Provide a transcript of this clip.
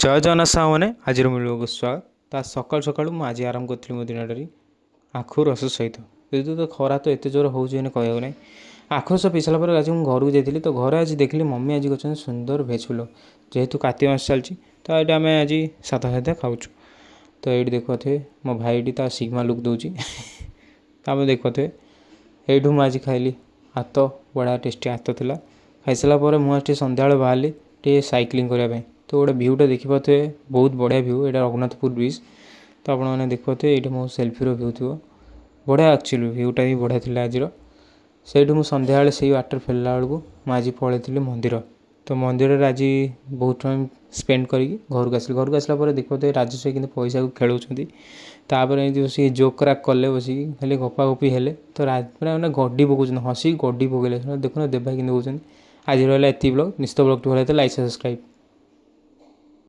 ଜୟ ଜଗନ୍ନାଥ ସାଙ୍ଗମାନେ ଆଜିର ମିଳିବାକୁ ସ୍ୱାଗତ। ତା ସକାଳୁ ସକାଳୁ ମୁଁ ଆଜି ଆରମ୍ଭ କରିଥିଲି ମୋ ଦିନଟାରେ ଆଖୁ ରସ ସହିତ। ଯେହେତୁ ତ ଖରା ତ ଏତେ ଜୋର ହେଉଛି ଏଇନେ କହିବାକୁ ନାହିଁ। ଆଖୁ ରସ ପିଇ ସାରିଲା ପରେ ଆଜି ମୁଁ ଘରକୁ ଯାଇଥିଲି, ତ ଘରେ ଆଜି ଦେଖିଲି ମମି ଆଜି କରିଛନ୍ତି ସୁନ୍ଦର ଭେଜ୍ ପୁଲାଉ। ଯେହେତୁ କାର୍ତ୍ତିକ ମାସ ଚାଲିଛି ତ ଏଇଟା ଆମେ ଆଜି ସାଧା ସାଧା ଖାଉଛୁ। ତ ଏଇଠି ଦେଖୁଥିବେ ମୋ ଭାଇଟି ତା ସିଗ୍ମା ଲୁକ୍ ଦେଉଛି ତାପରେ ଦେଖୁଥିବେ ଏଇଠୁ ମୁଁ ଆଜି ଖାଇଲି ଭାତ, ବଢ଼ିଆ ଟେଷ୍ଟି ଭାତ ଥିଲା। ଖାଇସାରିଲା ପରେ ମୁଁ ଆଜି ସନ୍ଧ୍ୟାବେଳେ ବାହାରିଲି ଟିକେ ସାଇକ୍ଲିଂ କରିବା ପାଇଁ। ତ ଗୋଟେ ଭିୟୁଟା ଦେଖିପାରୁଥିବେ, ବହୁତ ବଢ଼ିଆ ଭିୟୁ। ଏଇଟା ରଘୁନାଥପୁର ବ୍ରିଜ୍। ତ ଆପଣମାନେ ଦେଖିପାରୁଥିବେ ଏଇଠି ମୋ ସେଲ୍ଫିର ଭିୟୁ ଥିବ। ବଢ଼ିଆ ଆକ୍ଚୁଆଲି ଭିୟୁଟା ବି ବଢ଼ିଆ ଥିଲା ଆଜିର। ସେଇଠୁ ମୁଁ ସନ୍ଧ୍ୟାବେଳେ ସେଇ ବାଟରେ ଫେରିଲା ବେଳକୁ ମୁଁ ଆଜି ପଳେଇଥିଲି ମନ୍ଦିର। ତ ମନ୍ଦିରରେ ଆଜି ବହୁତ ଟାଇମ୍ ସ୍ପେଣ୍ଡ କରିକି ଘରକୁ ଆସିଲି। ଘରକୁ ଆସିଲା ପରେ ଦେଖିପାରୁଥିବେ ରାଜଶ୍ରୀ କିନ୍ତୁ ପଇସାକୁ ଖେଳଉଛନ୍ତି। ତାପରେ ଏମିତି ବସିକି ଜୋକ୍ କ୍ରାକ୍ କଲେ, ବସିକି ଖାଲି ଗପା ଗପି ହେଲେ। ତ ମାନେ ଗଡ଼ି ପକାଉଛନ୍ତି, ହସିକି ଗଡ଼ି ପକାଇଲେ। ଦେଖୁନ ଦେବା କେମିତି ହେଉଛନ୍ତି। ଆଜି ରହିଲା ଏତିକି ବ୍ଲଗ୍। ନିଶ୍ଚିତ ବ୍ଲଗ୍ଟି ଭଲ ଲାଗିଥିଲେ ଲାଇକ୍ ସବସ୍କ୍ରାଇବ୍।